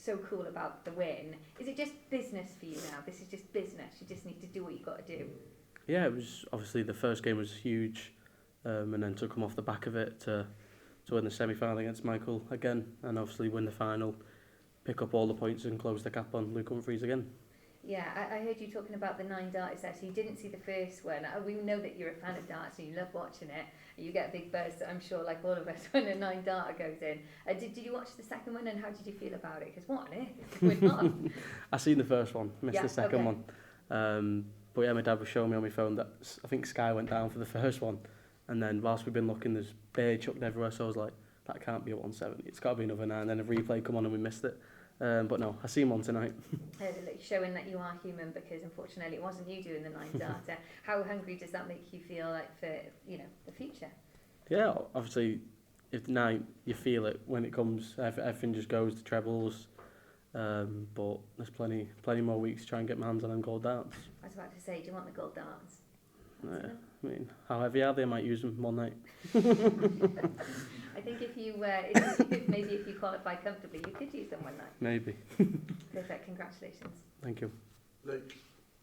so cool about the win. Is it just business for you now? This is just business. You just need to do what you got to do. Yeah, it was obviously the first game was huge, and then to come off the back of it to win the semi-final against Michael again, and obviously win the final, pick up all the points and close the gap on Luke Humphries again. Yeah, I heard you talking about the 9 darts there, so you didn't see the first one. We know that you're a fan of darts and you love watching it. You get a big buzz, I'm sure, like all of us, when a 9 darter goes in. Did you watch the second one, and how did you feel about it? Because what on earth is going on? I seen the first one, missed the second one. But yeah, my dad was showing me on my phone that I think Sky went down for the first one, and then whilst we've been looking, there's bear chucked everywhere, so I was like, that can't be a 170, it's got to be another 9. Then a replay come on and we missed it. But no, I seen one tonight. Showing that you are human, because unfortunately it wasn't you doing the 9 darter. How hungry does that make you feel, like, for the future? Yeah, obviously, if now you feel it when it comes, everything just goes to trebles. But there's plenty more weeks to try and get my hands on them gold darts. I was about to say, do you want the gold darts? Yeah, I mean, how heavy are they? I might use them one night. I think if you qualify comfortably, you could use them one night. Maybe. Perfect, congratulations. Thank you. Luke,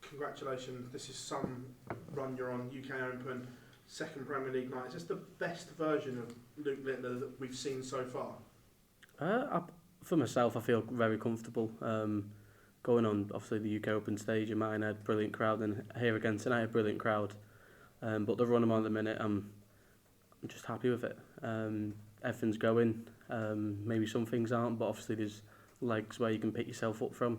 congratulations. This is some run you're on, UK Open, second Premier League night. Is this the best version of Luke Littler that we've seen so far? For myself, I feel very comfortable. Going on, obviously, the UK Open stage in mine had a brilliant crowd, and here again tonight, a brilliant crowd. But the run I'm on at the minute, I'm just happy with it. Everything's going. Maybe some things aren't, but obviously there's legs where you can pick yourself up from,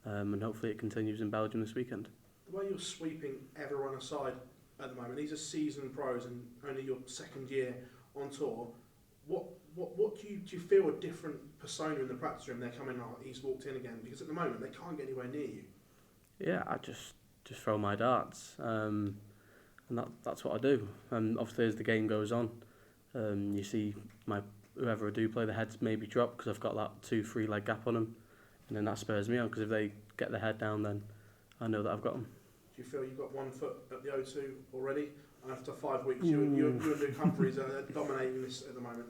and hopefully it continues in Belgium this weekend. The way you're sweeping everyone aside at the moment, these are seasoned pros and only your second year on tour. What do you feel a different persona in the practice room? They're coming out, he's walked in again, because at the moment they can't get anywhere near you. Yeah, I just throw my darts, and that's what I do. And obviously as the game goes on, you see whoever I do play, the heads maybe drop because I've got that 2-3 leg gap on them, and then that spurs me on, because if they get the head down, then I know that I've got them. Do you feel you've got 1 foot at the O2 already? After 5 weeks, you and Luke Humphries are dominating this at the moment.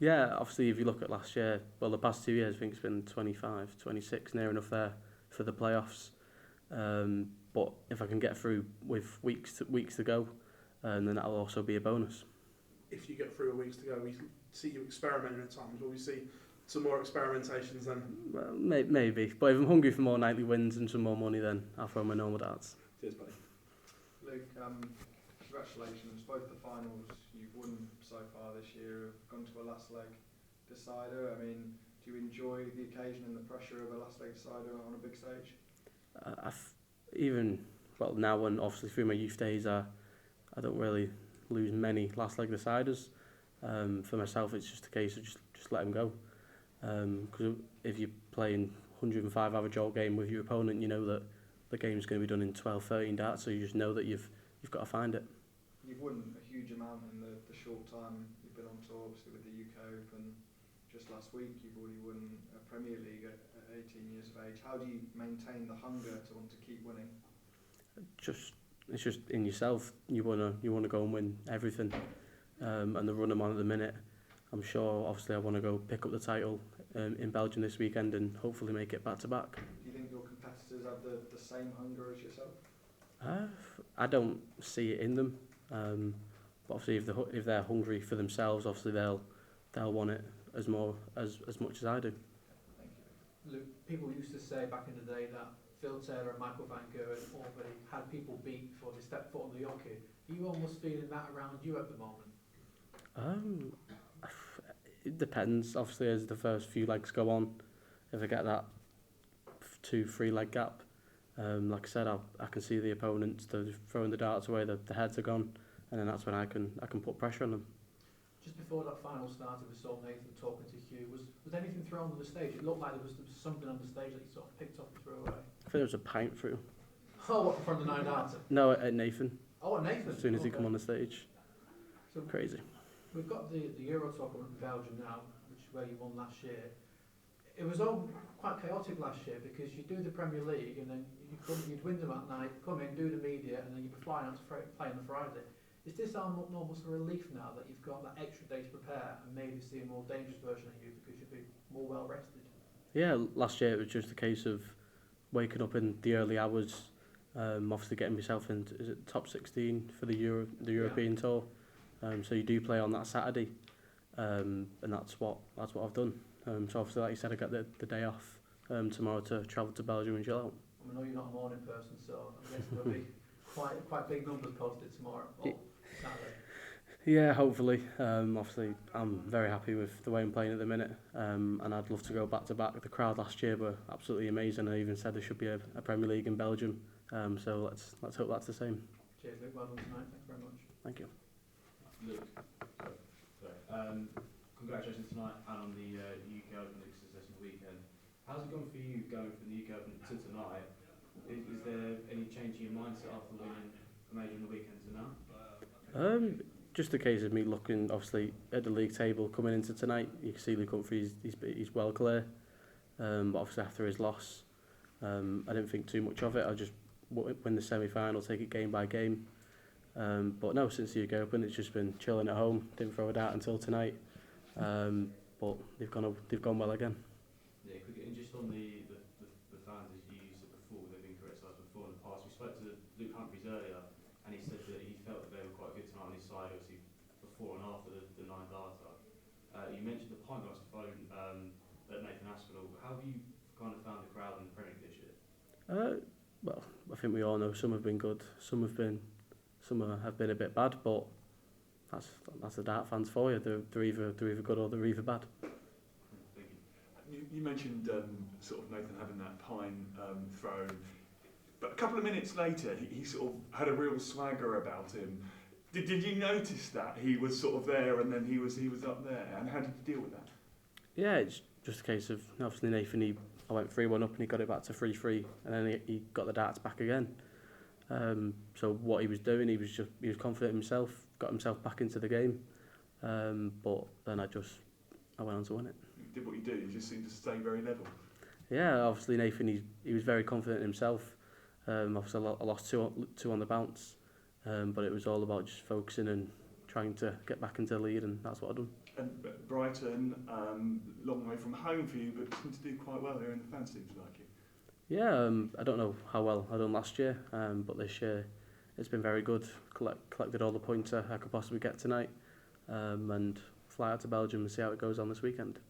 Yeah, obviously if you look at last year, well, the past 2 years I think it's been 25, 26, near enough there for the playoffs. But if I can get through with weeks to go, then that'll also be a bonus. If you get through with weeks to go, we see you experimenting at times. Will we see some more experimentations then? Well, maybe. But if I'm hungry for more nightly wins and some more money, then I'll throw my normal darts. Cheers, buddy. Luke, congratulations. Both the finals you've won so far this year have gone to a last leg decider. I mean, do you enjoy the occasion and the pressure of a last leg decider on a big stage? Now, and obviously through my youth days, I don't really lose many last leg deciders. For myself, it's just a case of just let them go. Because if you're playing 105 average all game with your opponent, you know that the game's going to be done in 12, 13 darts, so you just know that you've got to find it. You've won a huge amount in the short time you've been on tour, obviously with the UK Open. Just last week, you've already won a Premier League at 18 years of age. How do you maintain the hunger to want to keep winning? It's just in yourself. You wanna go and win everything. And the run I'm on at the minute, I'm sure. Obviously, I want to go pick up the title in Belgium this weekend and hopefully make it back to back. Do you think your competitors have the same hunger as yourself? I don't see it in them. But obviously, if they're hungry for themselves, obviously they'll want it as much as I do. Thank you. Luke, people used to say back in the day that Phil Taylor and Michael van Gerwen already had people beat before they stepped foot on the hockey. Are you almost feeling that around you at the moment? It depends. Obviously, as the first few legs go on, if I get that 2-3 leg gap, like I said, I can see the opponents. They're throwing the darts away. The heads are gone, and then that's when I can put pressure on them. Just before that final started, we saw Nathan talking to Hugh. Was anything thrown on the stage? It looked like there was something on the stage that he sort of picked up and threw away. I think there was a pint through. Oh, what, from the 9 darter? No, at Nathan. Oh, at Nathan. As soon as he come on the stage. So crazy. We've got the Euro Tour coming in Belgium now, which is where you won last year. It was all quite chaotic last year because you do the Premier League and then you'd win them at night, come in, do the media, and then you'd be flying out to play on the Friday. Is this almost a relief now that you've got that extra day to prepare and maybe see a more dangerous version of you because you'll be more well rested? Yeah, last year it was just a case of waking up in the early hours, obviously getting myself into is it top 16 for the European tour. So you do play on that Saturday, and that's what I've done. So obviously, like you said, I got the day off tomorrow to travel to Belgium and chill out. I know you're not a morning person, so I guess there'll be quite big numbers posted tomorrow or Saturday. Yeah, hopefully. Obviously, I'm very happy with the way I'm playing at the minute, and I'd love to go back to back. The crowd last year were absolutely amazing. I even said there should be a Premier League in Belgium. So let's hope that's the same. Cheers, Luke. Well done tonight. Thanks very much. Thank you. Luke, congratulations tonight and on the UK Open League success in the weekend. How's it gone for you going from the UK Open to tonight? Is there any change in your mindset after winning a major on the weekend to now? Just a case of me looking, obviously, at the league table coming into tonight. You can see Luke Humphries, he's well clear. But obviously after his loss, I didn't think too much of it. I just win the semi-final, take it game by game. But no, since the UK Open, it's just been chilling at home. Didn't throw a dart until tonight. But they've gone well again. Yeah, quick, and just on the fans, as you used it before, they've been criticised before in the past. We spoke to Luke Humphries earlier, and he said that he felt that they were quite good tonight on his side, obviously before and after the 9 darter. You mentioned the PINT WAS THROWN at Nathan Aspinall. How have you kind of found the crowd in the Premier League this year? Well, I think we all know some have been good, some have been a bit bad, but that's the dart fans for you. They're either good or they're either bad. Thank you. You mentioned sort of Nathan having that pine thrown, but a couple of minutes later he sort of had a real swagger about him. Did you notice that he was sort of there and then he was up there, and how did you deal with that? Yeah, it's just a case of obviously Nathan. I went 3-1 up and he got it back to 3-3, and then he got the darts back again. So what he was doing, he was confident in himself, got himself back into the game. But then I went on to win it. You did what you do. You just seemed to stay very level. Yeah, obviously Nathan, he was very confident in himself. Obviously I lost two on the bounce, but it was all about just focusing and trying to get back into the lead, and that's what I've done. And Brighton, long way from home for you, but seemed to do quite well here, and the fans seem to like you. Yeah, I don't know how well I done last year, but this year it's been very good. Collected all the points I could possibly get tonight, and fly out to Belgium and see how it goes on this weekend.